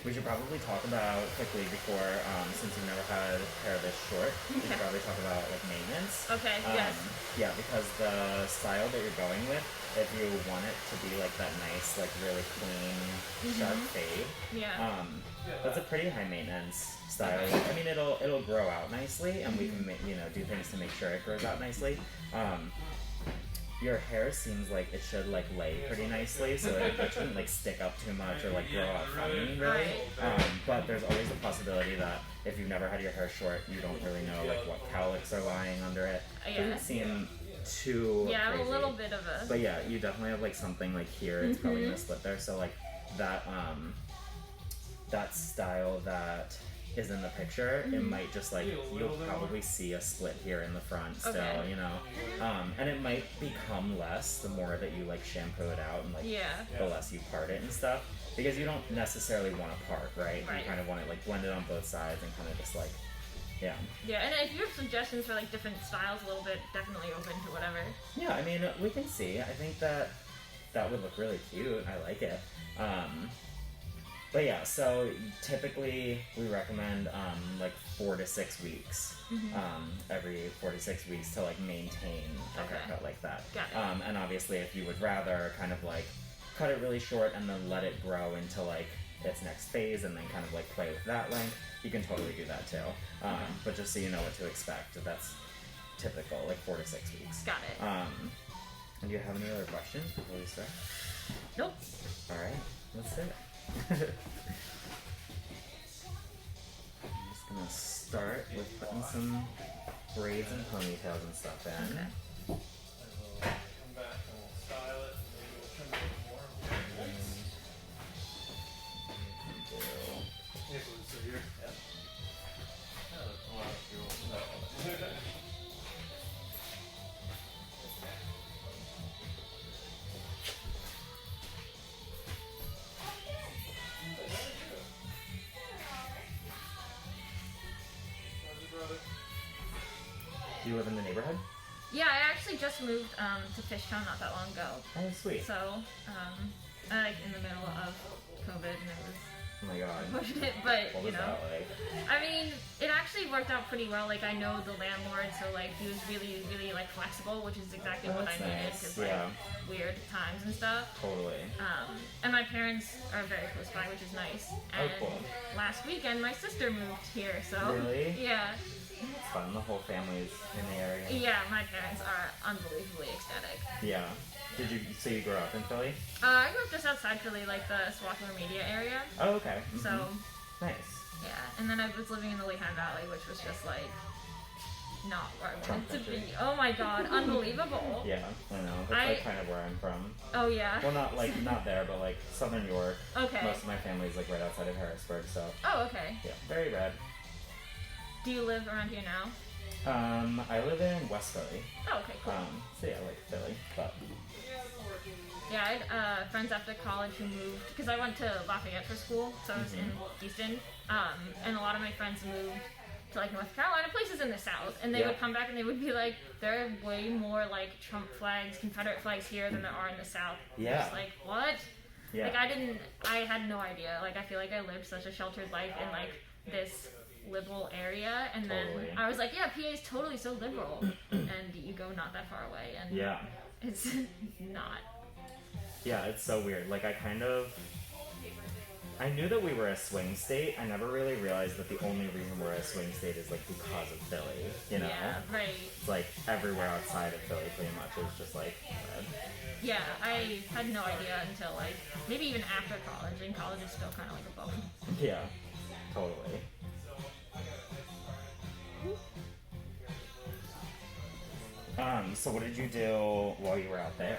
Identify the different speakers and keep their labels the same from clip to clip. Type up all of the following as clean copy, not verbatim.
Speaker 1: we should probably talk about quickly before, since you've never had hair this short, we should probably talk about like maintenance.
Speaker 2: Okay. Yes.
Speaker 1: Yeah, because the style that you're going with, if you want it to be like that nice, like really clean, sharp fade, that's a pretty high maintenance style. I mean, it'll grow out nicely, and we can do things to make sure it grows out nicely. Your hair seems like it should like lay pretty nicely, so it shouldn't like stick up too much or like grow out funny, really. But there's always the possibility that if you've never had your hair short, you don't really know like what cowlicks are lying under it. It doesn't seem too crazy.
Speaker 2: A little bit of a.
Speaker 1: But yeah, you definitely have like something like here. It's probably gonna split there. So like that that style that is in the picture, it might just like, you'll probably see a split here in the front still, you know, and it might become less the more that you like shampoo it out and like the less you part it and stuff, because you don't necessarily want to part, right? You kind of want it like blended on both sides and kind of just like, yeah, and
Speaker 2: if you have suggestions for like different styles a little bit, definitely open to whatever.
Speaker 1: Yeah, I mean, we can see. I think that would look really cute. I like it. But yeah, so typically we recommend like 4 to 6 weeks, every 4 to 6 weeks to like maintain a haircut like that.
Speaker 2: Got it.
Speaker 1: And obviously if you would rather kind of like cut it really short and then let it grow into like its next phase and then kind of like play with that length, you can totally do that too. But just so you know what to expect, that's typical, like 4 to 6 weeks.
Speaker 2: Got it.
Speaker 1: And do you have any other questions before we start?
Speaker 2: Nope.
Speaker 1: All right, let's do it. I'm just gonna start with putting some braids and ponytails and stuff in.
Speaker 2: Okay.
Speaker 3: Come back and we'll style it. Maybe we'll trim it more. Yes, we'll sit here. Yeah. That's a lot of fuel.
Speaker 1: Do you live in the neighborhood?
Speaker 2: Yeah, I actually just moved to Fishtown not that long ago.
Speaker 1: Oh, sweet.
Speaker 2: So, I'm like in the middle of COVID, and it was
Speaker 1: Oh my god.
Speaker 2: unfortunate, but
Speaker 1: What
Speaker 2: you
Speaker 1: was
Speaker 2: know.
Speaker 1: that like?
Speaker 2: I mean, it actually worked out pretty well. Like, I know the landlord, so like he was really, really like flexible, which is exactly what I
Speaker 1: that's
Speaker 2: needed,
Speaker 1: nice.
Speaker 2: because like weird times and stuff.
Speaker 1: Totally.
Speaker 2: And my parents are very close by, which is nice. And
Speaker 1: cool.
Speaker 2: last weekend, my sister moved here, so
Speaker 1: Really?
Speaker 2: yeah.
Speaker 1: It's fun. The whole family's in the area.
Speaker 2: Yeah, my parents are unbelievably ecstatic.
Speaker 1: Yeah. So you grew up in Philly?
Speaker 2: I grew up just outside Philly, like the Swarthmore Media area.
Speaker 1: Oh, okay.
Speaker 2: So,
Speaker 1: Nice.
Speaker 2: yeah. And then I was living in the Lehigh Valley, which was just like not where I wanted to be. Oh my god, unbelievable.
Speaker 1: Yeah, I know. That's like kind of where I'm from.
Speaker 2: Oh yeah.
Speaker 1: Well, not there, but like Southern New York.
Speaker 2: Okay.
Speaker 1: Most of my family's like right outside of Harrisburg, so.
Speaker 2: Oh, okay.
Speaker 1: Yeah, very red.
Speaker 2: Do you live around here now?
Speaker 1: I live in West Philly.
Speaker 2: Oh, okay, cool.
Speaker 1: So yeah, I like Philly, but.
Speaker 2: Yeah, I had friends after college who moved, because I went to Lafayette for school, so I was in Houston, and a lot of my friends moved to like North Carolina, places in the South, and they would come back and they would be like, there are way more like Trump flags, Confederate flags here than there are in the South.
Speaker 1: Yeah.
Speaker 2: Just like, what?
Speaker 1: Yeah.
Speaker 2: Like, I had no idea. Like, I feel like I lived such a sheltered life in like this liberal area, and then I was like, yeah, PA is totally so liberal, and you go not that far away, and it's not.
Speaker 1: Yeah, it's so weird. Like, I knew that we were a swing state. I never really realized that the only reason we're a swing state is like because of Philly, you know?
Speaker 2: Yeah, right.
Speaker 1: It's like everywhere outside of Philly pretty much is just like red.
Speaker 2: Yeah, I had no idea until like maybe even after college, and college is still kind of like a bubble.
Speaker 1: Yeah, totally. So what did you do while you were out there?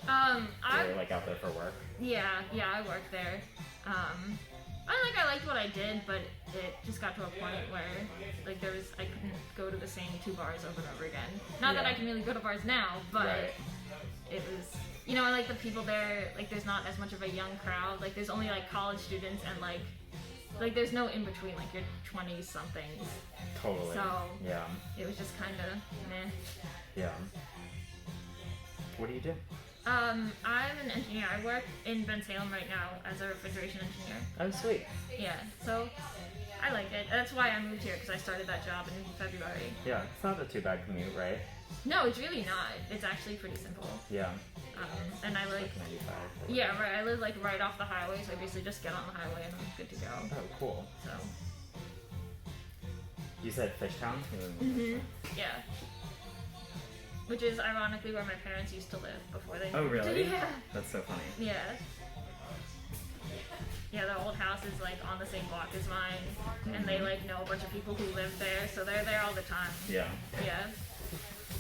Speaker 1: You were like out there for work?
Speaker 2: Yeah, I worked there. I liked what I did, but it just got to a point where like I couldn't go to the same 2 bars over and over again. Not that I can really go to bars now, but it was, you know, and like the people there, like there's not as much of a young crowd. Like there's only like college students, and like there's no in between, like you're 20 somethings.
Speaker 1: Totally.
Speaker 2: So
Speaker 1: yeah,
Speaker 2: it was just kind of meh.
Speaker 1: yeah. What do you do?
Speaker 2: I'm an engineer. I work in Bensalem right now as a refrigeration engineer.
Speaker 1: Oh, sweet.
Speaker 2: Yeah, so I like it. That's why I moved here, because I started that job in February.
Speaker 1: Yeah, it's not a too bad commute, right?
Speaker 2: No, it's really not. It's actually pretty simple.
Speaker 1: Yeah.
Speaker 2: And I like...
Speaker 1: 95.
Speaker 2: Yeah, right. I live like right off the highway, so I basically just get on the highway and I'm good to go.
Speaker 1: Oh, cool.
Speaker 2: So...
Speaker 1: You said Fishtown?
Speaker 2: Yeah. Which is ironically where my parents used to live before they moved.
Speaker 1: Oh, really?
Speaker 2: Yeah.
Speaker 1: That's so funny.
Speaker 2: Yeah. Yeah, the old house is like on the same block as mine, and they like know a bunch of people who live there, so they're there all the time.
Speaker 1: Yeah.
Speaker 2: Yeah.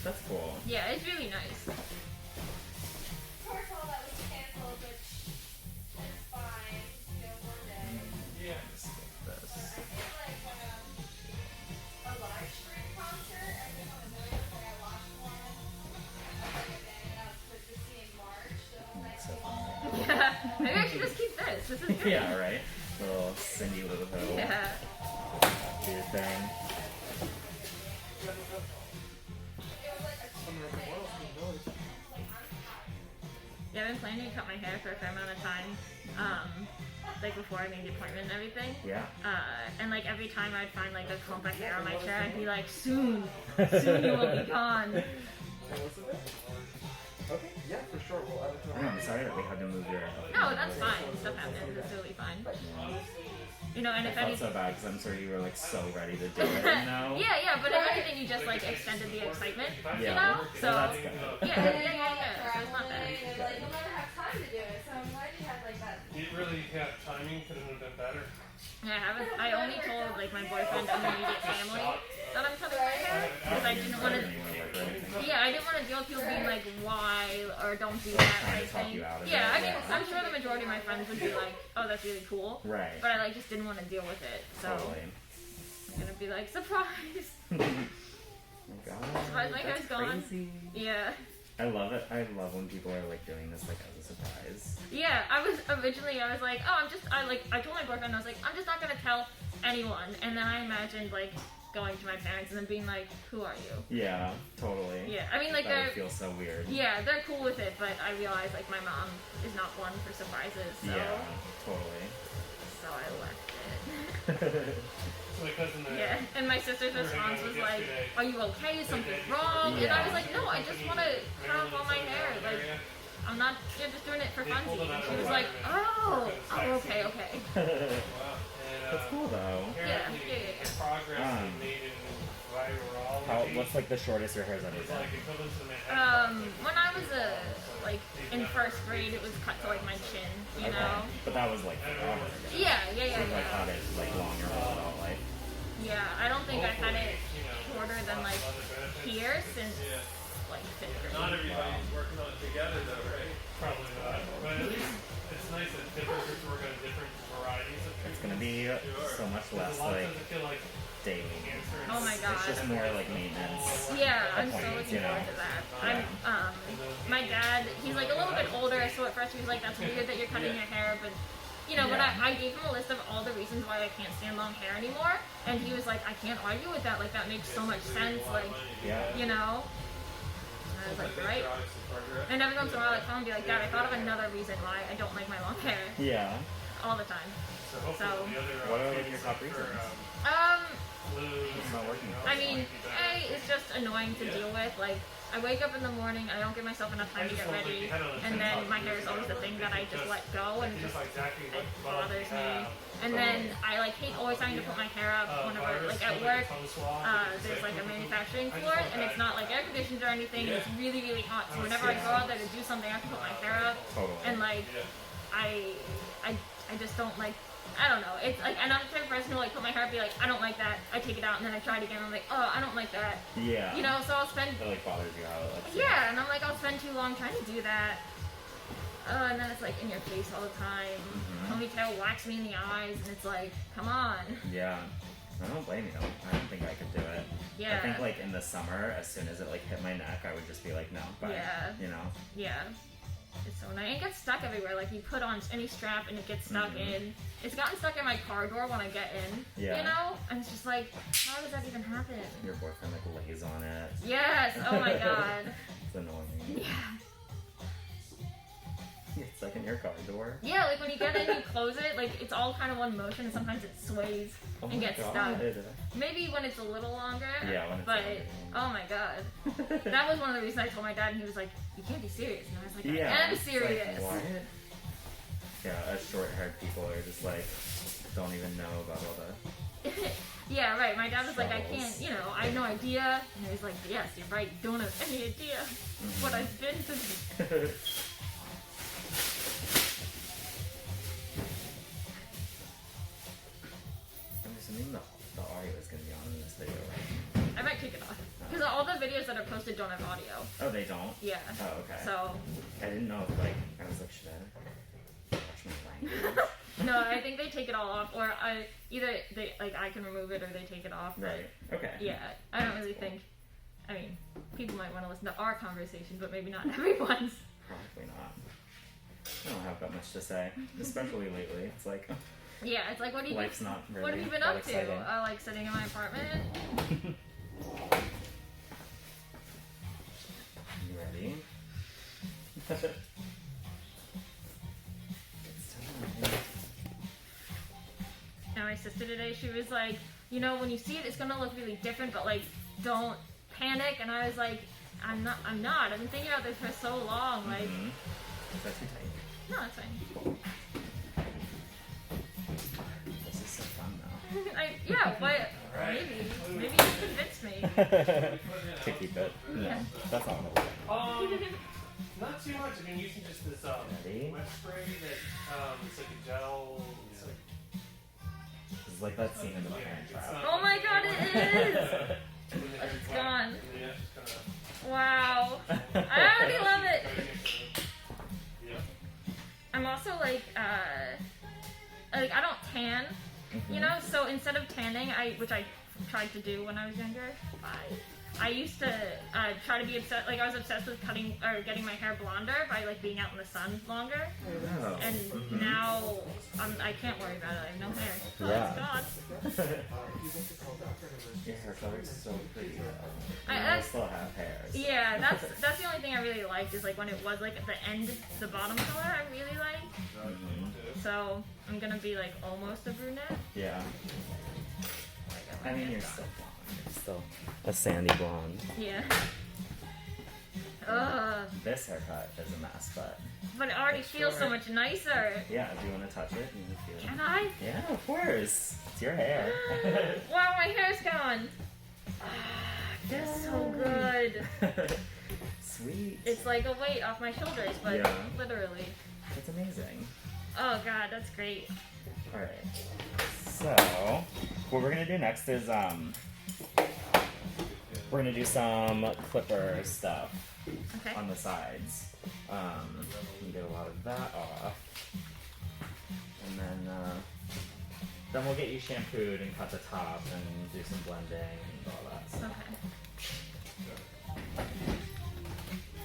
Speaker 1: That's cool.
Speaker 2: Yeah, it's really nice.
Speaker 1: Yeah. This. So funny.
Speaker 2: Yeah. Maybe I should just keep this. This is good.
Speaker 1: Yeah, right? Little Cindy Lou Who.
Speaker 2: Yeah.
Speaker 1: Do your thing.
Speaker 2: Yeah, I've been planning to cut my hair for a fair amount of time. Like before I made the appointment and everything.
Speaker 1: Yeah.
Speaker 2: And like every time I'd find like a clump of hair on my chair, I'd be like, soon you will be gone.
Speaker 3: Okay, yeah, for sure. We'll add it to
Speaker 1: Oh, I'm sorry that we had to move your...
Speaker 2: No, that's fine. Stuff happens. It's really fine. You know, and
Speaker 1: I
Speaker 2: if
Speaker 1: felt
Speaker 2: anything...
Speaker 1: so bad because I'm sure you were like so ready to do it, you know?
Speaker 2: Yeah, but if anything, you just like extended the excitement, you
Speaker 1: Yeah.
Speaker 2: know? So,
Speaker 1: Well, that's good.
Speaker 2: yeah, so it's not bad.
Speaker 4: You'll never have time to do it, so I'm glad you had like that.
Speaker 3: You really have timing, could have been better.
Speaker 2: Yeah, I only told like my boyfriend and immediate family that I'm cutting my hair because I didn't want to. Yeah, I didn't want to deal with people being like, why or don't do that
Speaker 1: Trying
Speaker 2: type
Speaker 1: to talk
Speaker 2: thing.
Speaker 1: you out of
Speaker 2: Yeah,
Speaker 1: it,
Speaker 2: I mean,
Speaker 1: yeah.
Speaker 2: I'm sure the majority of my friends would be like, oh, that's really cool.
Speaker 1: Right.
Speaker 2: But I like just didn't want to deal with it, so
Speaker 1: Totally.
Speaker 2: I'm gonna be like, surprise.
Speaker 1: Oh my god.
Speaker 2: Surprise, my hair's
Speaker 1: That's
Speaker 2: gone.
Speaker 1: crazy.
Speaker 2: Yeah.
Speaker 1: I love it. I love when people are like doing this like as a surprise.
Speaker 2: Yeah, I was like, oh, I told my boyfriend, I was like, I'm just not gonna tell anyone. And then I imagined like going to my parents and then being like, who are you?
Speaker 1: Yeah, totally.
Speaker 2: Yeah, I mean like
Speaker 1: That
Speaker 2: they're,
Speaker 1: would feel so weird.
Speaker 2: yeah, they're cool with it, but I realized like my mom is not one for surprises, so,
Speaker 1: Yeah, totally.
Speaker 2: so I left it.
Speaker 3: So my cousin
Speaker 2: Yeah, and my sister's response was like, are you okay? Is something wrong? And I was like, no, I just want to cut off all my hair. Like, I'm not just doing it for funsies. And she was like, oh, okay.
Speaker 1: That's cool though.
Speaker 2: Yeah.
Speaker 3: Progress they made in virology.
Speaker 1: What's like the shortest your hair's ever
Speaker 3: It's
Speaker 1: been?
Speaker 3: like equivalent to Manhattan.
Speaker 2: When I was like in first grade, it was cut to like my chin, you know?
Speaker 1: But that was like forever ago.
Speaker 2: Yeah.
Speaker 1: So like had it like longer all adult life.
Speaker 2: Yeah, I don't think I've had it shorter than like here since like 5th grade.
Speaker 3: Not everybody's working on it together though, right? Probably not. But at least it's nice that different groups work on different varieties of
Speaker 1: It's gonna be so much less
Speaker 3: a lot
Speaker 1: like
Speaker 3: doesn't feel like
Speaker 1: daily.
Speaker 3: cancer.
Speaker 2: Oh my
Speaker 1: It's
Speaker 2: god.
Speaker 1: just more like maintenance.
Speaker 2: Yeah, I'm so
Speaker 1: appointments,
Speaker 2: looking
Speaker 1: you know?
Speaker 2: forward to that. My dad, he's like a little bit older, so at first he was like, that's weird that you're cutting your hair, but you know, but I gave him a list of all the reasons why I can't stand long hair anymore, and he was like, I can't argue with that, like that makes so much sense, like,
Speaker 1: Yeah.
Speaker 2: you know? And I was like, right? And every once in a while I call him and be like, Dad, I thought of another reason why I don't like my long hair.
Speaker 1: Yeah.
Speaker 2: All the time.
Speaker 3: So
Speaker 1: What are like your top reasons?
Speaker 2: Um,
Speaker 1: It's not working.
Speaker 2: I mean, A, it's just annoying to deal with. Like, I wake up in the morning, I don't give myself enough time to get ready, and then my hair is always the thing that I just let go, and just, it bothers me. And then I, like, hate always having to put my hair up whenever, like, at work, there's, like, a manufacturing floor, and it's not, like, air conditioned or anything, and it's really, really hot, so whenever I go out there to do something, I have to put my hair up,
Speaker 1: Totally.
Speaker 2: and, like, I just don't, like, I don't know. It's like, and I'm the type of person who like put my hair up, be like, I don't like that. I take it out and then I try it again. I'm like, oh, I don't like that.
Speaker 1: Yeah.
Speaker 2: You know, so I'll spend.
Speaker 1: It like bothers you how it looks.
Speaker 2: Yeah, and I'm like, I'll spend too long trying to do that. And then it's like in your face all the time. Ponytail whacks me in the eyes, and it's like, come on.
Speaker 1: Yeah. I don't blame you. I don't think I could do it.
Speaker 2: Yeah.
Speaker 1: I think like in the summer, as soon as it like hit my neck, I would just be like, no, bye.
Speaker 2: Yeah.
Speaker 1: You know?
Speaker 2: Yeah. It's so annoying. It gets stuck everywhere. Like you put on any strap and it gets stuck in. It's gotten stuck in my car door when I get in.
Speaker 1: Yeah.
Speaker 2: You know? And it's just like, how does that even happen?
Speaker 1: Your boyfriend like lays on it.
Speaker 2: Yes. Oh my god.
Speaker 1: It's annoying.
Speaker 2: Yeah.
Speaker 1: It's like in your car door.
Speaker 2: Yeah, like when you get in, you close it, like it's all kind of one motion, and sometimes it sways and gets stuck. Maybe when it's a little longer.
Speaker 1: Yeah, when it's
Speaker 2: but
Speaker 1: longer.
Speaker 2: oh my god, that was one of the reasons I told my dad, and he was like, "You can't be serious," and I was like,
Speaker 1: Yeah,
Speaker 2: "I am
Speaker 1: it's
Speaker 2: serious."
Speaker 1: like, what? Yeah, us short-haired people are just like, don't even know about all the...
Speaker 2: Yeah, right. My dad was like, I
Speaker 1: struggles.
Speaker 2: can't, I have no idea. And he was like, yes, you're right. You don't have any idea what I've been through.
Speaker 1: I'm assuming the audio is going to be on in this video, right?
Speaker 2: I might kick it off. Because all the videos that are posted don't have audio.
Speaker 1: Oh, they don't?
Speaker 2: Yeah.
Speaker 1: Oh, okay.
Speaker 2: So.
Speaker 1: I didn't know if, like, I was like, should I watch my language?
Speaker 2: No, I think they take it all off, or either they I can remove it or they take it off.
Speaker 1: Right. Okay.
Speaker 2: Yeah, I don't really think. I mean, people might want to listen to our conversation, but maybe not everyone's.
Speaker 1: Probably not. I don't have that much to say, especially lately. It's like,
Speaker 2: Yeah, it's like, what do you?
Speaker 1: life's not really
Speaker 2: What have you been
Speaker 1: that
Speaker 2: up to?
Speaker 1: exciting.
Speaker 2: Like sitting in my apartment.
Speaker 1: You ready? It's time.
Speaker 2: And my sister today, she was like, when you see it, it's gonna look really different, but like, don't panic. And I was like, I'm not. I've been thinking about this for so long. Like,
Speaker 1: Is that too tight?
Speaker 2: no, it's fine.
Speaker 1: This is so fun though.
Speaker 2: But
Speaker 3: Alright.
Speaker 2: maybe you convinced me.
Speaker 1: To keep it. No,
Speaker 2: Yeah.
Speaker 1: that's not what
Speaker 3: Not too much. I mean, using just this
Speaker 1: Ready?
Speaker 3: wet spray that it's like a gel. It's like
Speaker 1: it's like that scene in the Parent Trap.
Speaker 2: Oh my god, it is! It's gone. Wow. I already love it. I'm also like I don't tan, so instead of tanning, which I tried to do when I was younger, I used to try to be obsessed, I was obsessed with cutting or getting my hair blonder by like being out in the sun longer.
Speaker 1: Oh.
Speaker 2: And now I can't worry about it. I have no hair. Oh,
Speaker 1: Yeah.
Speaker 2: it's gone.
Speaker 1: Your hair color is so pretty though.
Speaker 2: I
Speaker 1: still have hair. So.
Speaker 2: Yeah, that's the only thing I really liked is like when it was like at the end, the bottom color I really liked. So I'm gonna be like almost a brunette.
Speaker 1: Yeah.
Speaker 2: Like,
Speaker 1: I mean, you're still blonde. You're still a sandy blonde.
Speaker 2: Yeah. Ugh.
Speaker 1: This haircut is a mess, but
Speaker 2: But it already feels so much nicer.
Speaker 1: yeah. Do you want to touch it? You feel it?
Speaker 2: Can I?
Speaker 1: Yeah, of course. It's your hair.
Speaker 2: Wow, my hair's gone. That's so good.
Speaker 1: Sweet.
Speaker 2: It's like a weight off my shoulders, but
Speaker 1: Yeah.
Speaker 2: literally.
Speaker 1: It's amazing.
Speaker 2: Oh god, that's great.
Speaker 1: All right. So, what we're gonna do next is we're gonna do some clipper stuff
Speaker 2: Okay.
Speaker 1: on the sides. You get a lot of that off, and then we'll get you shampooed and cut the top and do some blending and all that stuff.
Speaker 2: Okay.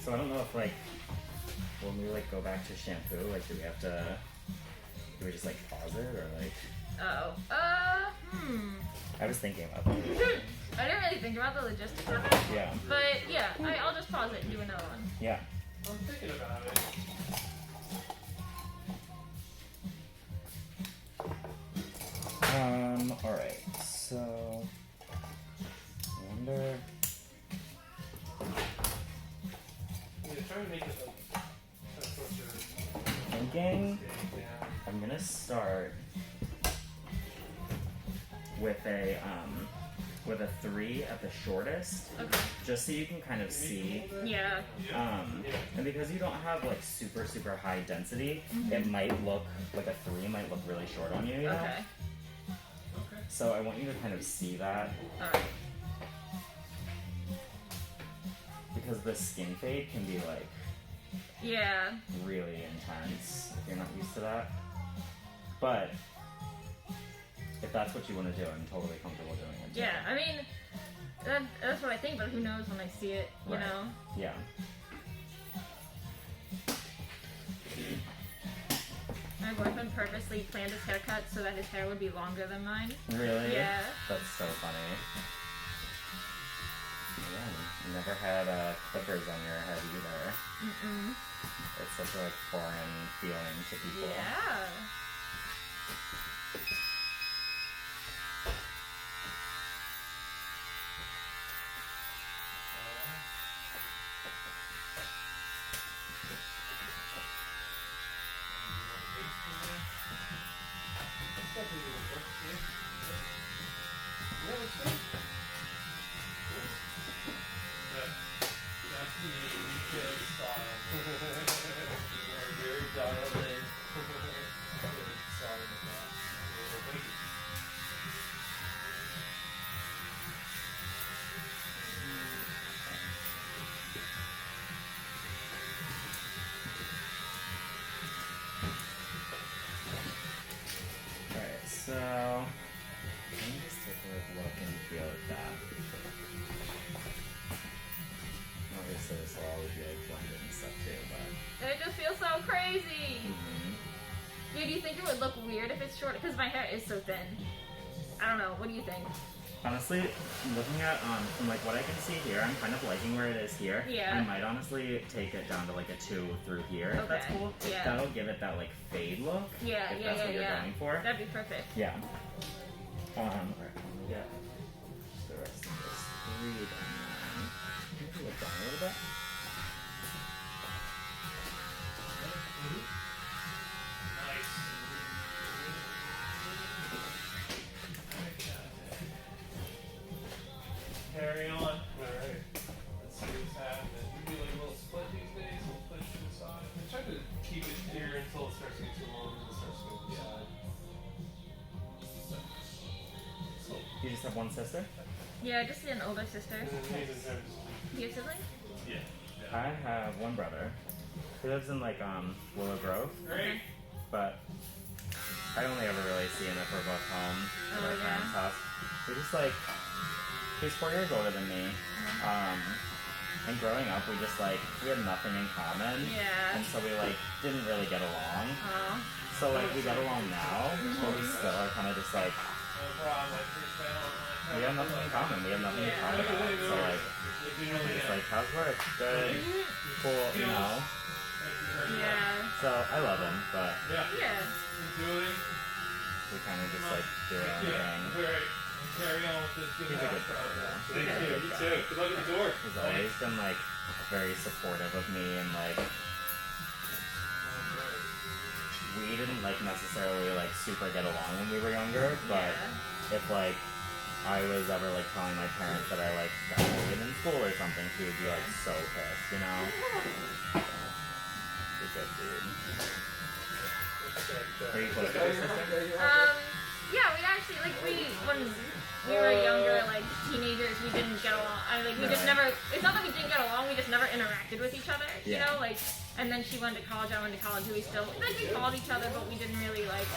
Speaker 1: So I don't know if when we go back to shampoo, do we just pause it or
Speaker 2: Oh.
Speaker 1: I was thinking about that.
Speaker 2: I didn't really think about the logistics of it.
Speaker 1: Yeah.
Speaker 2: But yeah, I'll just pause it and do another one.
Speaker 1: Yeah.
Speaker 3: I'm thinking about it.
Speaker 1: Alright, so I wonder.
Speaker 3: Yeah, try to make it closer.
Speaker 1: Thinking
Speaker 3: Yeah.
Speaker 1: I'm gonna start with a 3 at the shortest,
Speaker 2: Okay.
Speaker 1: just so you can kind of see.
Speaker 2: Yeah.
Speaker 1: And because you don't have super high density, it might look like a 3 might look really short on you. You know?
Speaker 2: Okay.
Speaker 1: So I want you to kind of see that
Speaker 2: Alright.
Speaker 1: because the skin fade can be
Speaker 2: Yeah.
Speaker 1: really intense if you're not used to that. But if that's what you want to do, I'm totally comfortable doing it. too.
Speaker 2: Yeah. I mean, that's what I think, but who knows when I see it, you
Speaker 1: Right.
Speaker 2: know?
Speaker 1: Yeah.
Speaker 2: My boyfriend purposely planned his haircut so that his hair would be longer than mine.
Speaker 1: Really?
Speaker 2: Yeah.
Speaker 1: That's so funny. Yeah. Never had clippers on your head either.
Speaker 2: Mm-mm.
Speaker 1: It's such a like foreign feeling to people.
Speaker 2: Yeah.
Speaker 1: Alright, so let me just take a look and feel at that. Obviously this will always be like blended and stuff too, but
Speaker 2: It just feels so crazy. Yeah, do you think it would look weird if it's short? Because my hair is so thin. I don't know. What do you think?
Speaker 1: honestly, looking at from like what I can see here, I'm kind of liking where it is here.
Speaker 2: Yeah.
Speaker 1: I might honestly take it down to like a 2 through here. If that's
Speaker 2: Okay.
Speaker 1: cool.
Speaker 2: Yeah.
Speaker 1: That'll give it that like fade look.
Speaker 2: Yeah,
Speaker 1: if
Speaker 2: yeah,
Speaker 1: that's
Speaker 2: yeah,
Speaker 1: what you're
Speaker 2: yeah.
Speaker 1: going for.
Speaker 2: That'd be perfect.
Speaker 1: Yeah. Alright, let me get the rest of this 3 done then. Maybe look down a little bit.
Speaker 3: Nice. Carry on. Alright. Let's see what's happening. We do like a little split these days. We'll push to the side. I try to keep it here until it starts to get too long and it starts to go to the side. So,
Speaker 1: You just have one sister?
Speaker 2: Yeah, just an older sister.
Speaker 3: and then these in terms.
Speaker 2: Do you have siblings?
Speaker 3: Yeah.
Speaker 1: I have one brother. He lives in like Willow Grove,
Speaker 3: Great.
Speaker 1: but I only ever really see him if we're both home at
Speaker 2: Oh,
Speaker 1: our
Speaker 2: yeah.
Speaker 1: parents' house. We're just like he's 4 years older than me. And growing up we just like we had nothing in common.
Speaker 2: Yeah.
Speaker 1: And so we like didn't really get along.
Speaker 2: Oh.
Speaker 1: So like we get along now, but we still are kind of just like
Speaker 3: No problem. I first found
Speaker 1: we have nothing in common. We have nothing to talk
Speaker 2: Yeah.
Speaker 1: about. So like it's like how's work? Good, cool, you know.
Speaker 2: Yeah.
Speaker 1: So I love him, but
Speaker 3: Yeah.
Speaker 2: Yeah.
Speaker 3: Enjoy.
Speaker 1: we kind of just like do our own
Speaker 3: Yeah.
Speaker 1: thing.
Speaker 3: Alright. Carry on with this good
Speaker 1: He's a good
Speaker 3: house.
Speaker 1: brother, though.
Speaker 3: Thank
Speaker 1: He's a
Speaker 3: you.
Speaker 1: good
Speaker 3: You
Speaker 1: guy.
Speaker 3: too. Good luck at the door.
Speaker 1: He's always been like very supportive of me and like we didn't like necessarily like super get along when we were younger, but if like I was ever like telling my parents that I like got bullied in school or something, she would be like so pissed, you know? He's a good dude. Are you close to your sister?
Speaker 2: Yeah, we actually when we were younger, like teenagers, we didn't get along. We just
Speaker 1: Right.
Speaker 2: never. It's not that we didn't get along. We just never interacted with each other. You
Speaker 1: Yeah.
Speaker 2: know, like. And then she went to college. I went to college. We still we called each other, but we didn't really like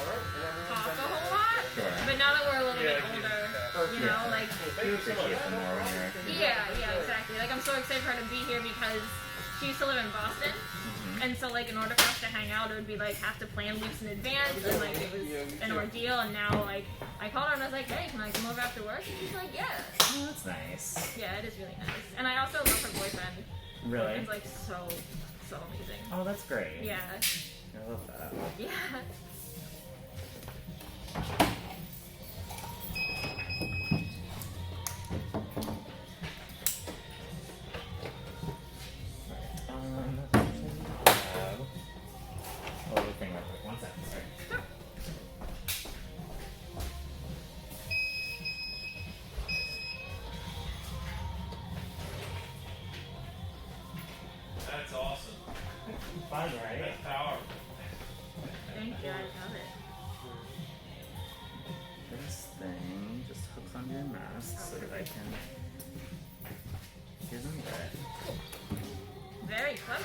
Speaker 2: talk a whole lot.
Speaker 1: Sure.
Speaker 2: But now that we're a little bit older, you know, like
Speaker 1: You appreciate them more when you're
Speaker 2: yeah, exactly. Like I'm so excited for her to be here because she used to live in Boston. And so, like, in order for us to hang out, it would be, like, have to plan weeks in advance, and, like, it was an ordeal, and now, like, I called her and I was like, hey, can I come over after work? And she's like, yeah.
Speaker 1: Oh, that's nice.
Speaker 2: Yeah, it is really nice. And I also love her boyfriend.
Speaker 1: Really?
Speaker 2: It's, like, so amazing.
Speaker 1: Oh, that's great.
Speaker 2: Yeah.
Speaker 1: I love that.
Speaker 2: Yeah.
Speaker 1: Thing real quick. 1 second, sorry.
Speaker 3: That's awesome.
Speaker 1: Fun, right?
Speaker 3: That's powerful.
Speaker 2: Thank you. I love it.
Speaker 1: This thing just hooks onto your mask so that I can get them wet.
Speaker 2: Very clever.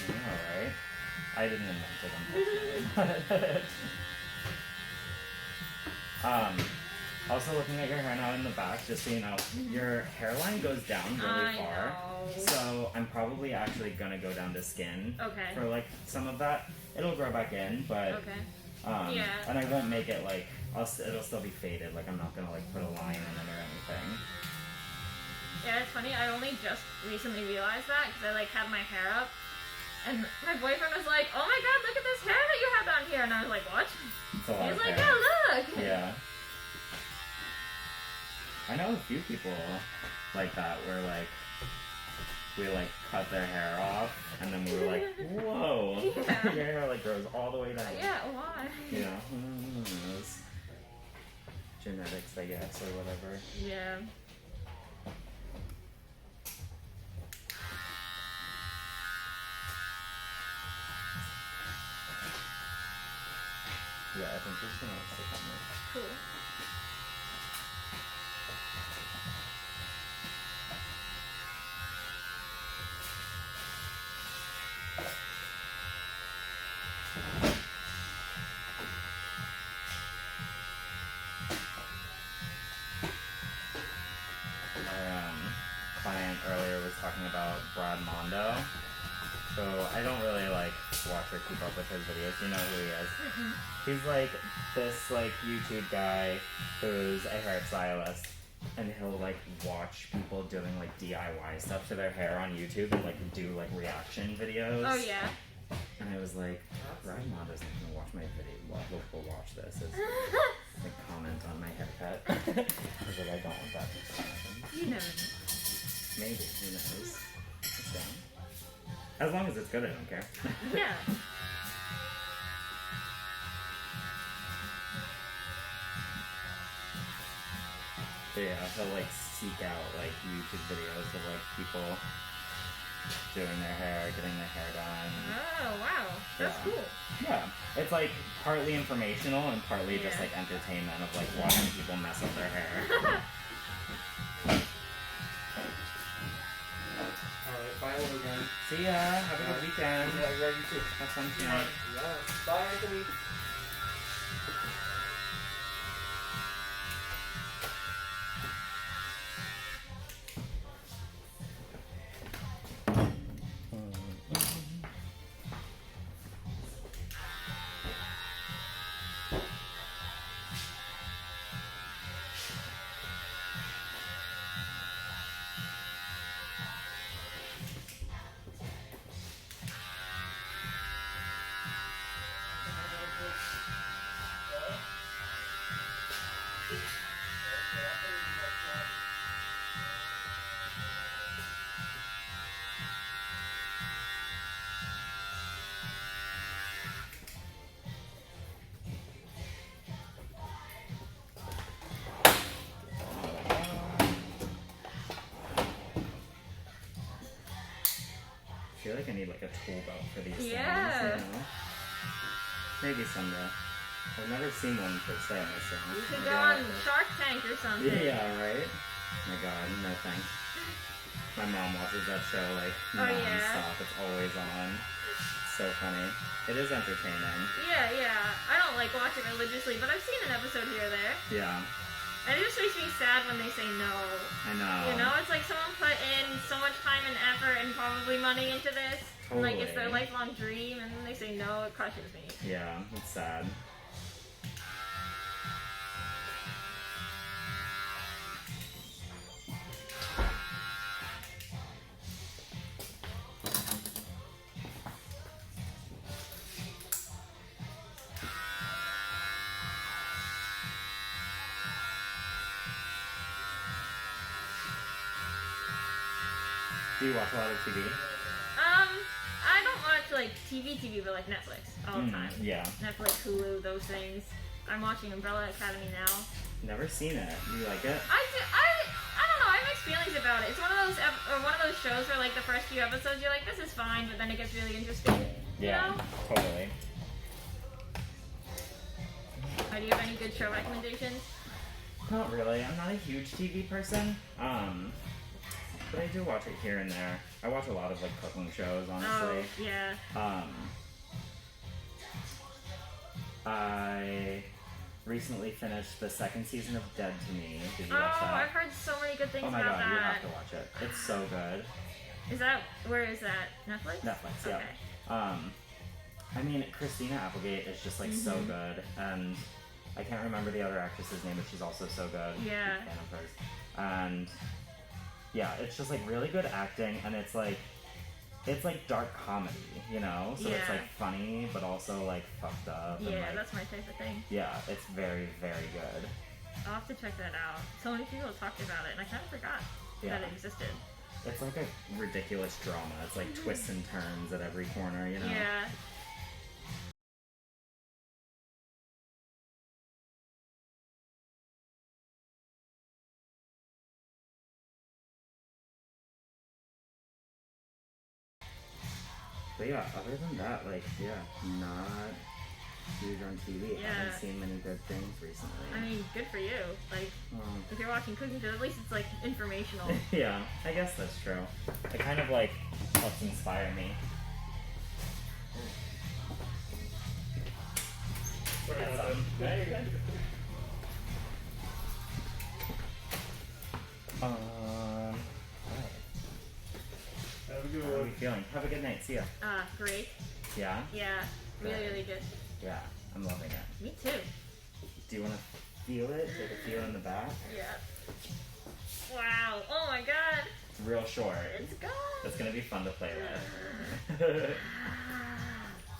Speaker 1: Yeah, right? I didn't invent it, unfortunately. Also looking at your hair now in the back, just so you know, your hairline goes down really
Speaker 2: I
Speaker 1: far.
Speaker 2: know.
Speaker 1: So I'm probably actually gonna go down to skin
Speaker 2: Okay.
Speaker 1: for like some of that. It'll grow back in, but
Speaker 2: Okay. Yeah.
Speaker 1: and I won't make it like it'll still be faded. Like I'm not gonna like put a line in it or anything.
Speaker 2: Yeah, it's funny. I only just recently realized that because I like had my hair up, and my boyfriend was like, "Oh my god, look at this hair that you have down here," and I was like, "What?"
Speaker 1: It's a lot
Speaker 2: He was
Speaker 1: of
Speaker 2: like,
Speaker 1: hair.
Speaker 2: "Yeah, look."
Speaker 1: Yeah. I know a few people like that where like we like cut their hair off and then we were like, whoa,
Speaker 2: Yeah.
Speaker 1: your hair like grows all the way down.
Speaker 2: Yeah, why?
Speaker 1: Yeah. It's genetics, I guess, or whatever.
Speaker 2: Yeah.
Speaker 1: Yeah, I think we're just gonna stick on this.
Speaker 2: Cool.
Speaker 1: Client earlier was talking about Brad Mondo. So I don't really like watch or keep up with his videos. You know who he is. He's like this like YouTube guy who's a hairstylist, and he'll like watch people doing like DIY stuff to their hair on YouTube and like do like reaction videos.
Speaker 2: Oh yeah.
Speaker 1: And I was like, Brad Mondo's not gonna watch my video. We'll watch this. As, like comment on my haircut. I was like, I don't want that to happen.
Speaker 2: You never know.
Speaker 1: Maybe, who knows? It's down. As long as it's good, I don't care.
Speaker 2: Yeah.
Speaker 1: But yeah, he'll like seek out like YouTube videos of like people doing their hair, getting their hair done.
Speaker 2: Oh wow, that's
Speaker 1: Yeah.
Speaker 2: cool.
Speaker 1: Yeah, it's like partly informational and partly just
Speaker 2: Yeah.
Speaker 1: like entertainment of like watching people mess up their hair.
Speaker 5: Alright, final again.
Speaker 1: See ya. Have a good weekend.
Speaker 5: Yeah, you too.
Speaker 1: Have fun tonight.
Speaker 5: Yeah. Bye, Anthony.
Speaker 1: I feel like I need like a tool belt for these
Speaker 2: Yeah.
Speaker 1: things, you know? Maybe someday. I've never seen one per se, so
Speaker 2: You should
Speaker 1: maybe
Speaker 2: go
Speaker 1: I'll-
Speaker 2: on Shark Tank or something.
Speaker 1: Yeah, right? Oh my god, no thanks. My mom watches that show like
Speaker 2: Oh, yeah?
Speaker 1: non-stop. It's always on. It's so funny. It is entertaining.
Speaker 2: Yeah. I don't like watch it religiously, but I've seen an episode here or there.
Speaker 1: Yeah,
Speaker 2: And it just makes me sad when they say no.
Speaker 1: I know.
Speaker 2: You know, it's like someone put in so much time and effort and probably money into this. And like it's their
Speaker 1: Totally.
Speaker 2: lifelong dream, and then they say no, it crushes me.
Speaker 1: Yeah, it's sad. Do you watch a lot of TV?
Speaker 2: I don't watch like TV, but like Netflix all the time.
Speaker 1: Yeah.
Speaker 2: Netflix, Hulu, those things. I'm watching Umbrella Academy now.
Speaker 1: Never seen it. You like it?
Speaker 2: I don't know. I have mixed feelings about it. It's one of those shows where like the first few episodes you're like, this is fine, but then it gets really interesting.
Speaker 1: Yeah,
Speaker 2: You know?
Speaker 1: totally.
Speaker 2: Do you have any good show recommendations?
Speaker 1: Not really. I'm not a huge TV person. But I do watch it here and there. I watch a lot of like cooking shows, honestly.
Speaker 2: Oh, yeah.
Speaker 1: I recently finished the second season of Dead to Me. Did you watch
Speaker 2: Oh,
Speaker 1: that?
Speaker 2: I've heard so many good things
Speaker 1: Oh my
Speaker 2: about
Speaker 1: god, you
Speaker 2: that.
Speaker 1: have to watch it. It's so good.
Speaker 2: Where is that? Netflix?
Speaker 1: Netflix, yeah.
Speaker 2: Okay.
Speaker 1: I mean, Christina Applegate is just like so good, and I can't remember the other actress's name, but she's also so good.
Speaker 2: Yeah.
Speaker 1: I'm a fan of hers. And Yeah, it's just like really good acting, and it's like dark comedy, you know? So it's
Speaker 2: Yeah.
Speaker 1: like funny, but also like fucked up. And,
Speaker 2: Yeah,
Speaker 1: like,
Speaker 2: that's my type of thing.
Speaker 1: yeah, it's very, very good.
Speaker 2: I'll have to check that out. So many people talked about it, and I kind of forgot
Speaker 1: Yeah.
Speaker 2: that it existed.
Speaker 1: It's like a ridiculous drama. It's like twists and turns at every corner, you know?
Speaker 2: Yeah.
Speaker 1: But yeah, other than that, like, yeah, not huge on TV. I
Speaker 2: Yeah.
Speaker 1: haven't seen many good things recently.
Speaker 2: I mean, good for you. Like, if you're watching cooking shows, at least it's like informational.
Speaker 1: Yeah, I guess that's true. It kind of like helps inspire me.
Speaker 3: Sorry
Speaker 1: That's,
Speaker 3: about that.
Speaker 1: no, you're good. Alright.
Speaker 3: Have a good
Speaker 1: How are we
Speaker 3: one.
Speaker 1: feeling? Have a good night. See ya.
Speaker 2: Great.
Speaker 1: Yeah?
Speaker 2: Yeah. Really,
Speaker 1: Good.
Speaker 2: really good.
Speaker 1: Yeah, I'm loving it.
Speaker 2: Me too.
Speaker 1: Do you want to feel it? Take a feel in the back?
Speaker 2: Yeah. Wow. Oh my god.
Speaker 1: It's real short.
Speaker 2: It's gone.
Speaker 1: It's gonna be fun to play with.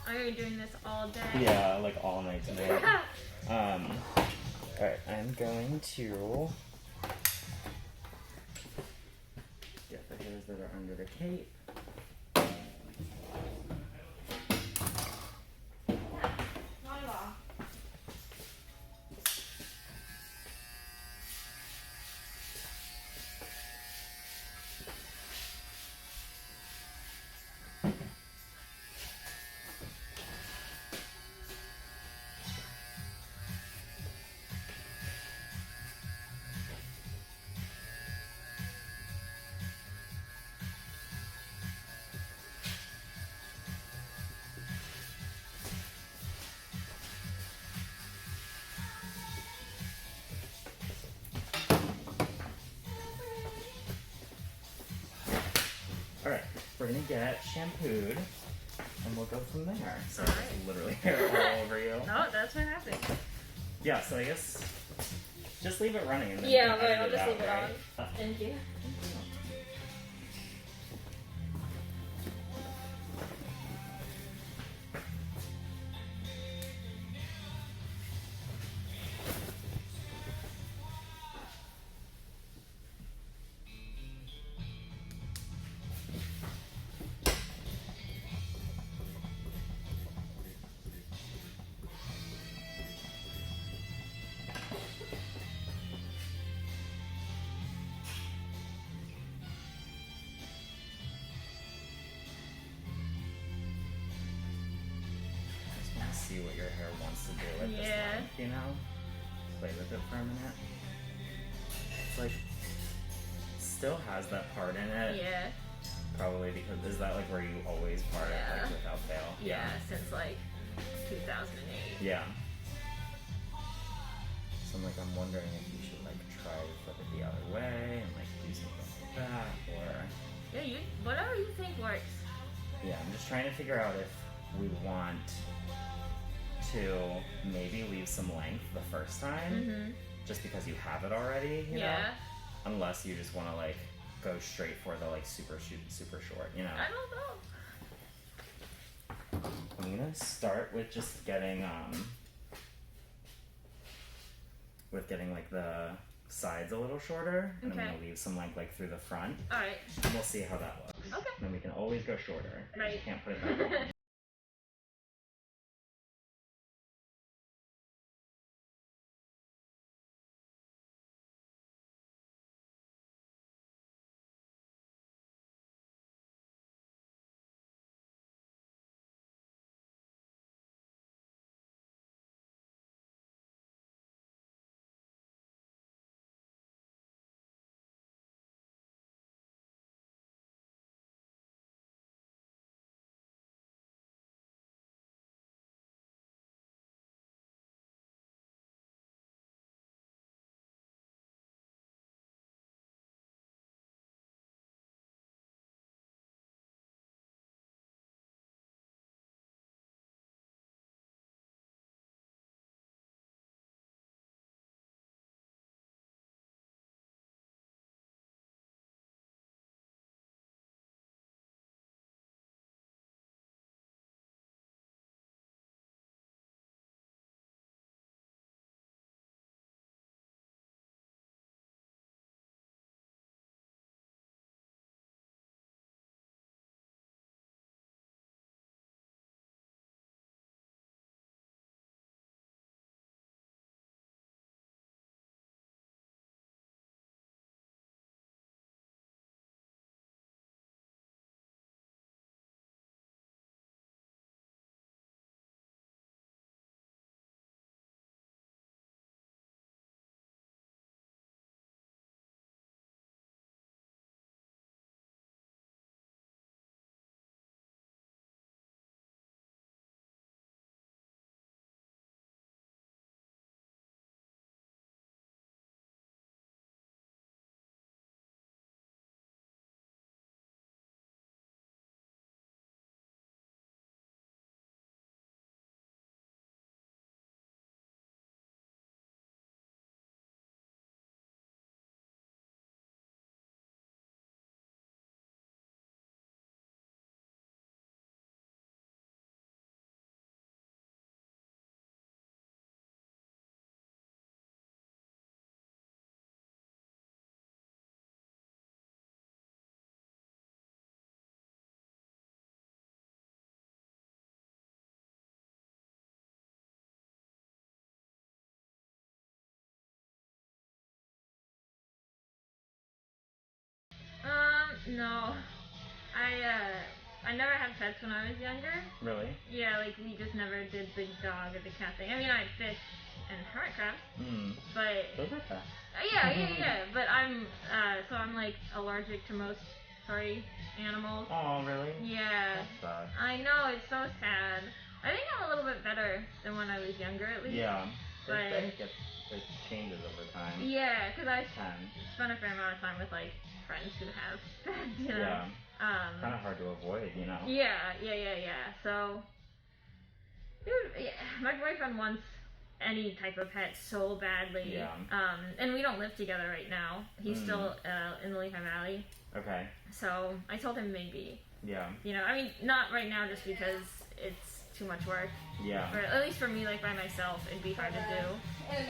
Speaker 2: I'm gonna be doing this all day.
Speaker 1: Yeah, like all night tonight. Alright, I'm going to get the hairs that are under the cape.
Speaker 4: Not at all.
Speaker 1: Alright, we're gonna get shampooed and we'll go from there. So
Speaker 2: Alright.
Speaker 1: there's literally hair all over you.
Speaker 2: No, that's what happened.
Speaker 1: Yeah, so I guess just leave it running and then
Speaker 2: Yeah,
Speaker 1: you can
Speaker 2: right,
Speaker 1: edit
Speaker 2: I'll just
Speaker 1: out,
Speaker 2: leave it
Speaker 1: right?
Speaker 2: on. Thank you.
Speaker 1: I just want to see what your hair wants to do at this
Speaker 2: Yeah.
Speaker 1: length, you know? Play with it for a minute. It's like, still has that part in it.
Speaker 2: Yeah.
Speaker 1: Probably because, is that like where you always part it,
Speaker 2: Yeah.
Speaker 1: like without fail?
Speaker 2: Yeah, since like 2008.
Speaker 1: Yeah. So I'm like, I'm wondering if you should like try to flip it the other way and like do something like that, or
Speaker 2: Yeah, you whatever you think works.
Speaker 1: yeah, I'm just trying to figure out if we want to maybe leave some length the first time,
Speaker 2: Mm-hmm.
Speaker 1: just because you have it already, you know?
Speaker 2: Yeah.
Speaker 1: Unless you just want to like go straight for the like super short, you know?
Speaker 2: I don't know.
Speaker 1: I'm gonna start with just getting like the sides a little shorter, and I'm
Speaker 2: Okay.
Speaker 1: gonna leave some length like through the front,
Speaker 2: Alright.
Speaker 1: and we'll see how that looks.
Speaker 2: Okay.
Speaker 1: And then we can always go shorter.
Speaker 2: Right.
Speaker 1: You can't put it back on.
Speaker 2: No. I never had pets when I was younger.
Speaker 1: Really?
Speaker 2: Yeah, like we just never did the dog or the cat thing. I mean, I had fish and hermit crabs, but
Speaker 1: Those are fast.
Speaker 2: yeah. But I'm like allergic to most furry animals.
Speaker 1: Oh, really?
Speaker 2: Yeah.
Speaker 1: That sucks.
Speaker 2: I know, it's so sad. I think I'm a little bit better than when I was younger, at least.
Speaker 1: Yeah.
Speaker 2: But
Speaker 1: It changes over time.
Speaker 2: yeah, because I
Speaker 1: Can.
Speaker 2: spent a fair amount of time with like friends who have pets, you know.
Speaker 1: Yeah. Kind of hard to avoid, you know.
Speaker 2: Yeah. So, dude, yeah, my boyfriend wants any type of pet so badly.
Speaker 1: Yeah.
Speaker 2: And we don't live together right now. He's still in the Lehigh Valley.
Speaker 1: Okay.
Speaker 2: So I told him maybe.
Speaker 1: Yeah.
Speaker 2: You know, I mean, not right now just because it's too much work.
Speaker 1: Yeah.
Speaker 2: Or at least for me, like by myself, it'd be hard to do.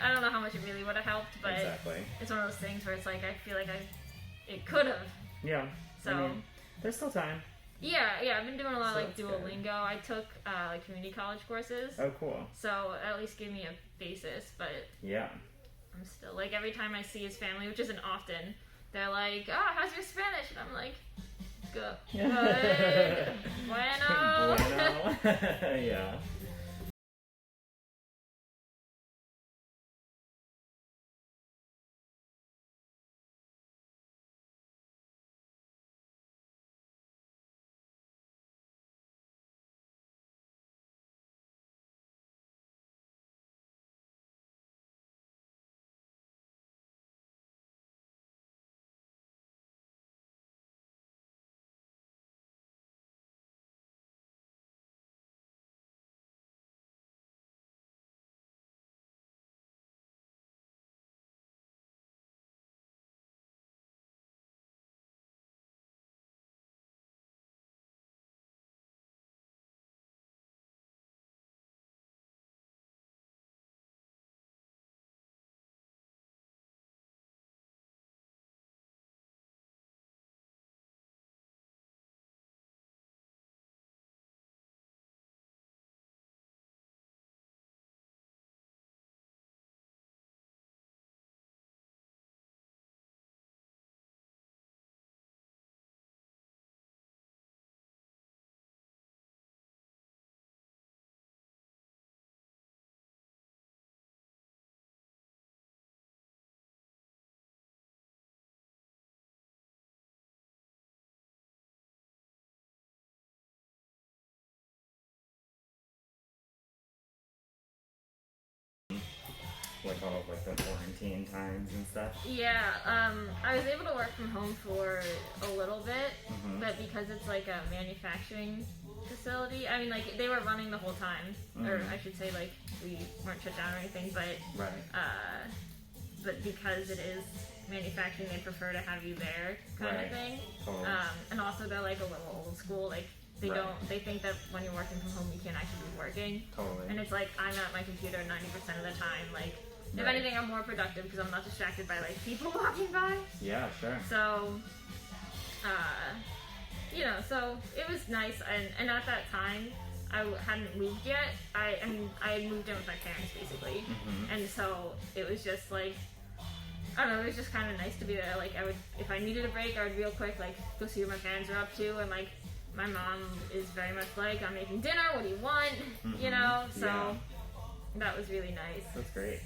Speaker 2: I don't know how much it really would have helped, but
Speaker 1: Exactly.
Speaker 2: it's one of those things where it's like I feel like it could have.
Speaker 1: Yeah.
Speaker 2: So
Speaker 1: I mean, there's still time.
Speaker 2: Yeah, I've been doing a lot of like
Speaker 1: So
Speaker 2: Duolingo.
Speaker 1: good.
Speaker 2: I took like community college courses.
Speaker 1: Oh, cool.
Speaker 2: So at least gave me a basis, but
Speaker 1: Yeah.
Speaker 2: I'm still like every time I see his family, which isn't often, they're like, "Oh, how's your Spanish?" And I'm like, Good.
Speaker 1: Yeah.
Speaker 2: Bueno.
Speaker 1: Bueno. Yeah. With all of like the quarantine times and stuff.
Speaker 2: Yeah, I was able to work from home for a little bit,
Speaker 1: Mhm.
Speaker 2: but because it's like a manufacturing facility, I mean, like they were running the whole time, or
Speaker 1: Mhm.
Speaker 2: I should say, like we weren't shut down or anything, but
Speaker 1: Right.
Speaker 2: but because it is manufacturing, they prefer to have you there, kind
Speaker 1: Right.
Speaker 2: of thing.
Speaker 1: Totally.
Speaker 2: And also they're like a little old school, like they
Speaker 1: Right.
Speaker 2: don't, they think that when you're working from home, you can't actually be working.
Speaker 1: Totally.
Speaker 2: And it's like I'm at my computer 90% of the time. Like, if
Speaker 1: Right.
Speaker 2: anything, I'm more productive because I'm not distracted by like people walking by.
Speaker 1: Yeah, sure.
Speaker 2: So, you know, so it was nice. And at that time, hadn't moved yet. I mean, I had moved in with my parents basically,
Speaker 1: Mhm.
Speaker 2: and so it was just like, I don't know, it was just kind of nice to be there. Like, I would, if I needed a break, I would real quick like go see what my parents are up to, and like my mom is very much like, I'm making dinner. What do you want? You
Speaker 1: Mhm.
Speaker 2: know, so
Speaker 1: Yeah.
Speaker 2: that was really nice.
Speaker 1: That's great.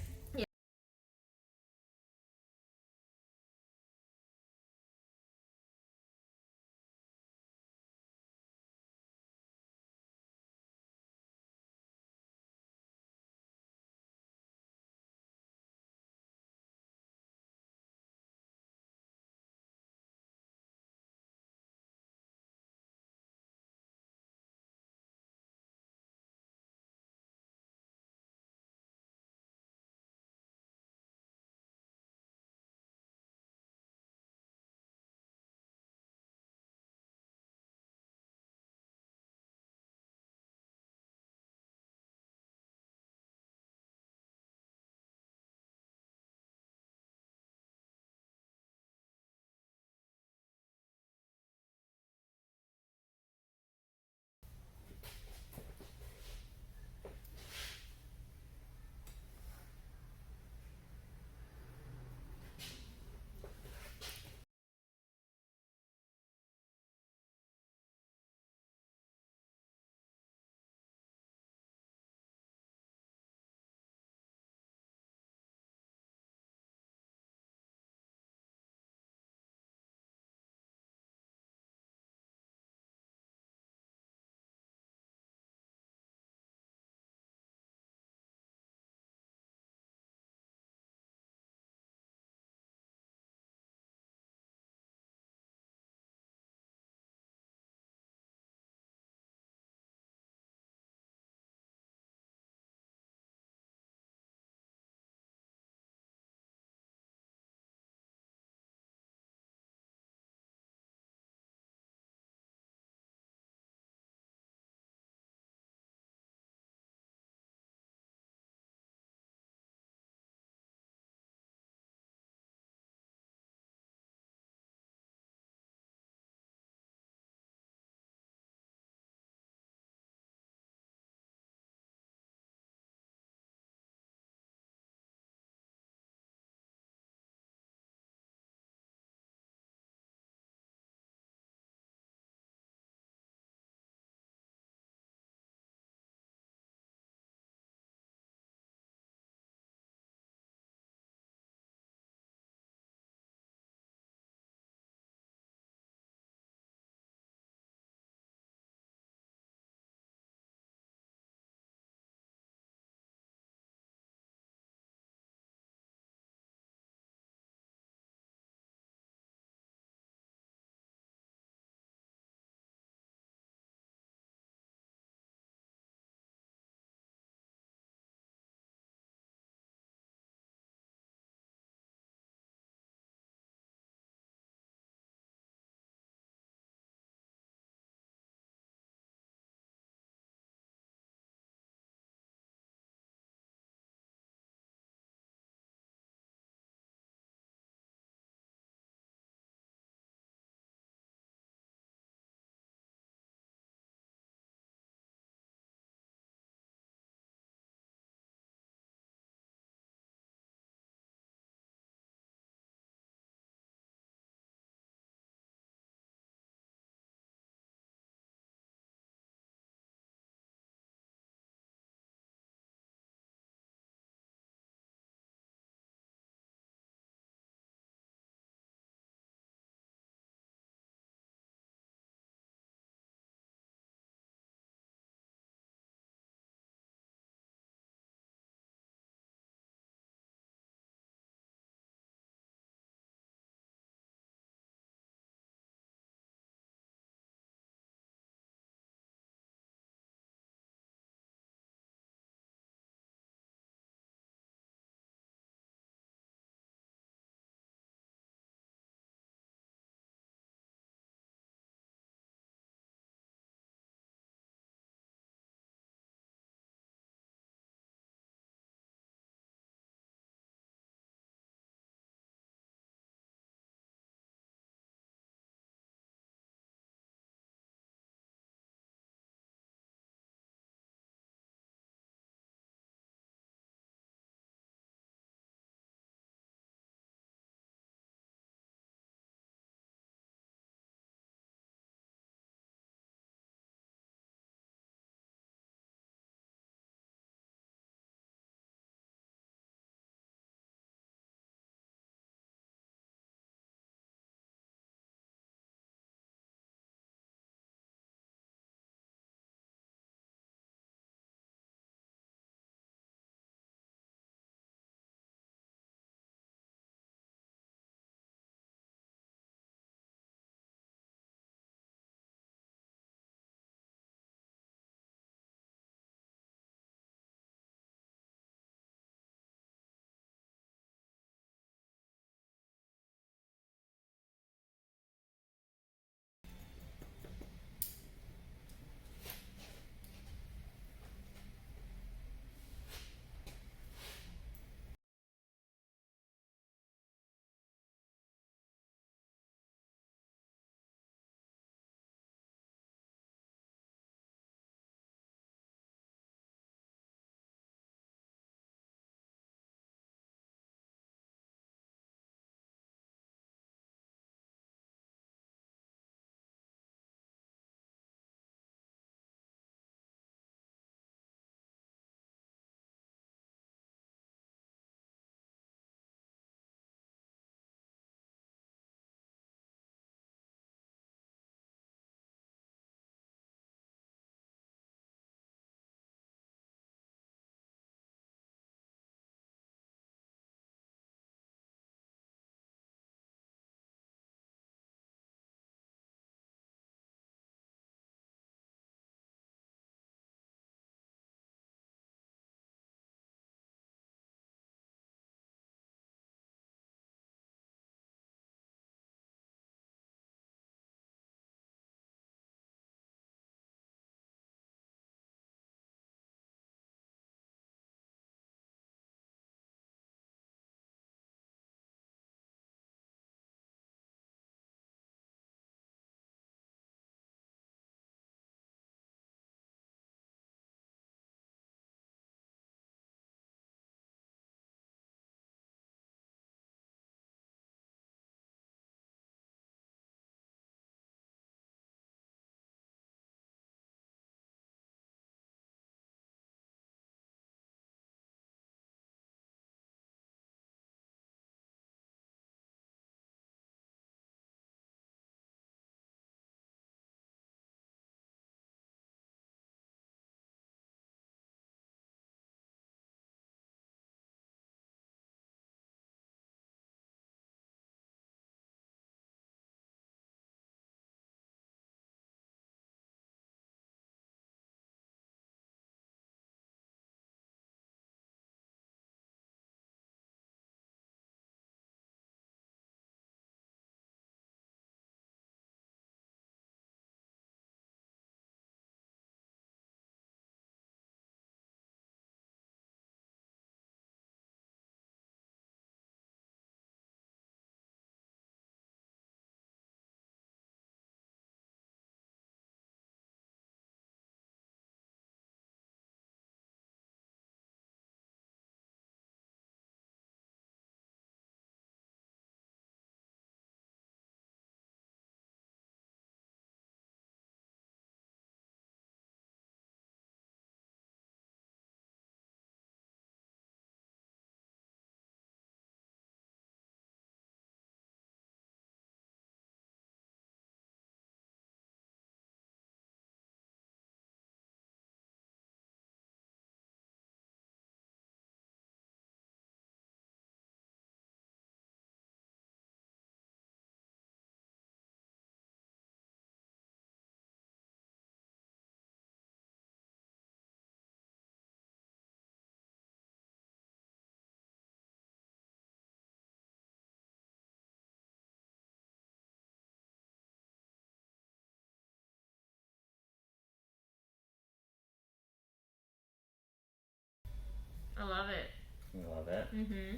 Speaker 2: love it.
Speaker 1: You love it?
Speaker 2: Mm-hmm.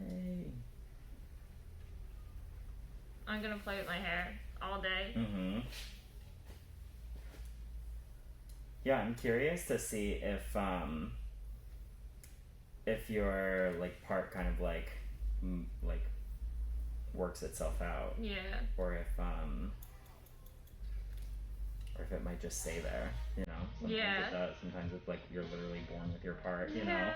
Speaker 1: Yay.
Speaker 2: I'm gonna play with my hair all day.
Speaker 1: Mm-hmm. Yeah, I'm curious to see if your like part kind of like like works itself out,
Speaker 2: Yeah.
Speaker 1: or if it might just stay there, you know. Sometimes
Speaker 2: Yeah.
Speaker 1: it does. Sometimes it's like you're literally born with your part, you know.
Speaker 2: Yeah.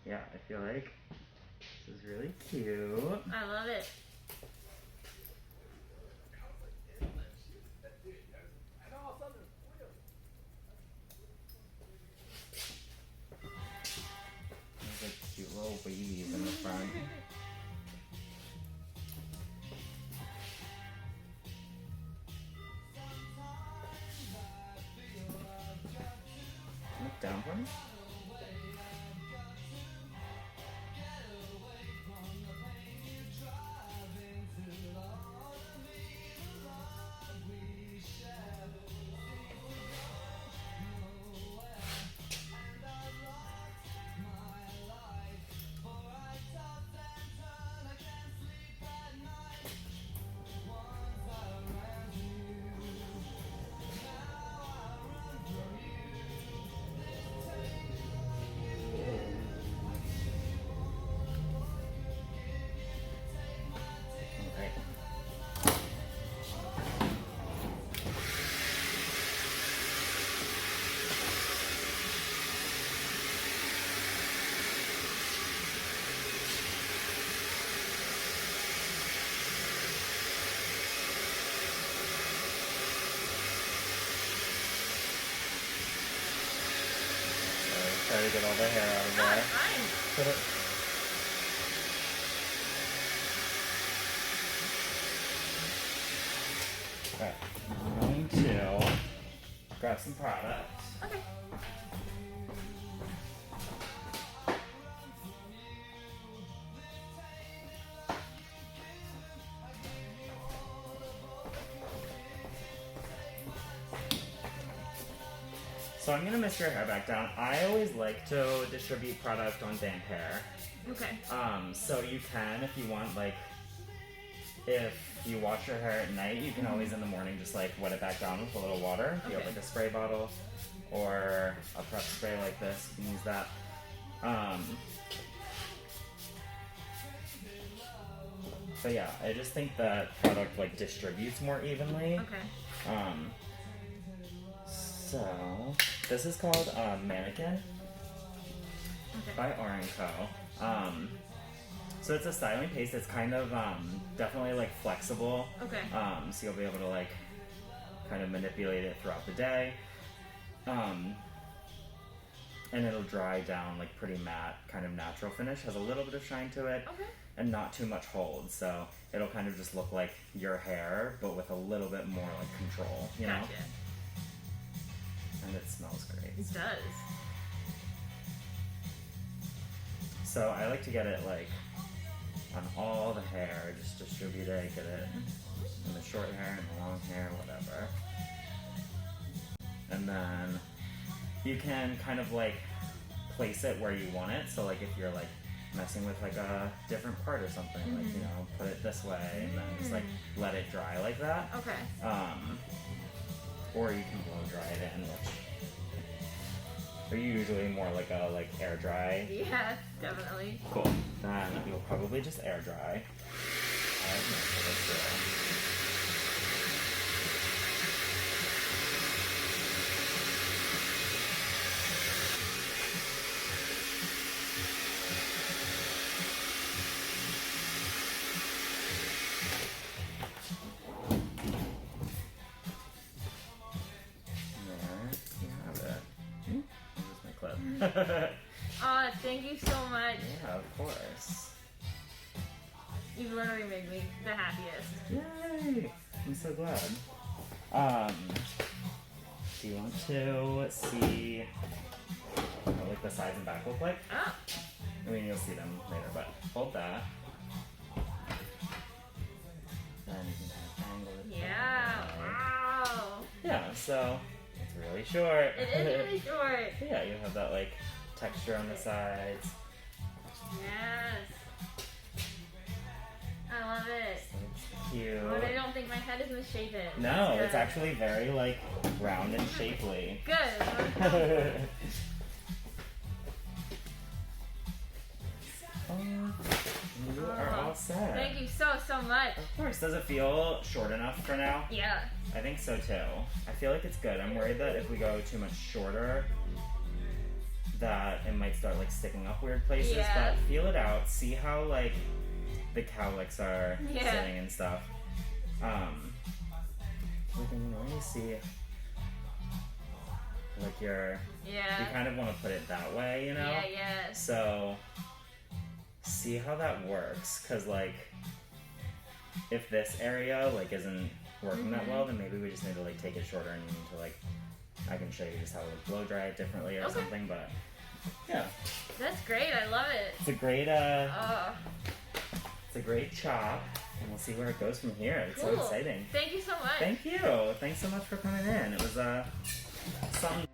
Speaker 1: yeah, I feel like this is really cute.
Speaker 2: I love it.
Speaker 1: There's like cute little babies in the front. Look down for me. Try to get all the hair out of
Speaker 2: No,
Speaker 1: there.
Speaker 2: it's fine.
Speaker 1: Okay, I'm going to grab some product.
Speaker 2: Okay.
Speaker 1: So I'm gonna mist your hair back down. I always like to distribute product on damp hair.
Speaker 2: Okay.
Speaker 1: So you can, if you want, like, if you wash your hair at night, you can always in the morning just like wet it back down with a little water. If you have
Speaker 2: Okay.
Speaker 1: like a spray bottle or a prep spray like this, you can use that. But yeah, I just think that product like distributes more evenly.
Speaker 2: Okay.
Speaker 1: So this is called Mannequin
Speaker 2: Okay.
Speaker 1: by Orenco. So it's a styling paste. It's kind of definitely like flexible.
Speaker 2: Okay.
Speaker 1: So you'll be able to like kind of manipulate it throughout the day. And it'll dry down like pretty matte, kind of natural finish. Has a little bit of shine to it.
Speaker 2: Okay.
Speaker 1: And not too much hold. So it'll kind of just look like your hair, but with a little bit more like control, you know?
Speaker 2: Gotcha.
Speaker 1: And it smells great.
Speaker 2: It does.
Speaker 1: So I like to get it like on all the hair, just distribute it, get it in the short hair and the long hair, whatever. And then you can kind of like place it where you want it. So like if you're like messing with like a different part or something, like, you know, put it this way and then just like let it dry like that.
Speaker 2: Okay.
Speaker 1: Or you can blow dry it in, which are you usually more like a like air dry?
Speaker 2: Yeah, definitely.
Speaker 1: Cool. Then you'll probably just air dry. I have most of this girl.
Speaker 2: Oh, thank you so much.
Speaker 1: Yeah, of course.
Speaker 2: You literally make me the happiest.
Speaker 1: Yay! I'm so glad. Do you want to see what like the sides and back look like?
Speaker 2: Oh.
Speaker 1: I mean, you'll see them later, but hold that. Then you can kind of angle it.
Speaker 2: Yeah.
Speaker 1: that way.
Speaker 2: Wow.
Speaker 1: Yeah, so it's really short.
Speaker 2: It is really short.
Speaker 1: Yeah, you have that like texture on the sides.
Speaker 2: Yes. I love it.
Speaker 1: It's cute.
Speaker 2: But I don't think my head is misshapen.
Speaker 1: No,
Speaker 2: Good.
Speaker 1: it's actually very like round and shapely.
Speaker 2: Good.
Speaker 1: You are all set.
Speaker 2: Thank you so much.
Speaker 1: Of course. Does it feel short enough for now?
Speaker 2: Yeah.
Speaker 1: I think so too. I feel like it's good. I'm worried that if we go too much shorter, that it might start like sticking up weird places,
Speaker 2: Yeah.
Speaker 1: but feel it out, see how like the cowlicks are
Speaker 2: Yeah.
Speaker 1: sitting and stuff. Let me see, like you
Speaker 2: Yeah.
Speaker 1: kind of want to put it that way, you know?
Speaker 2: Yeah, yeah.
Speaker 1: So see how that works, because like if this area like isn't working that well, then maybe we just need to like take it shorter and you need to like, I can show you just how to like blow dry it differently or
Speaker 2: Okay.
Speaker 1: something, but yeah.
Speaker 2: That's great. I love it.
Speaker 1: It's a great
Speaker 2: Oh,
Speaker 1: it's a great chop, and we'll see where it goes from here. It's
Speaker 2: cool.
Speaker 1: so exciting.
Speaker 2: Thank you so much.
Speaker 1: Thank you. Thanks so much for coming in. It was something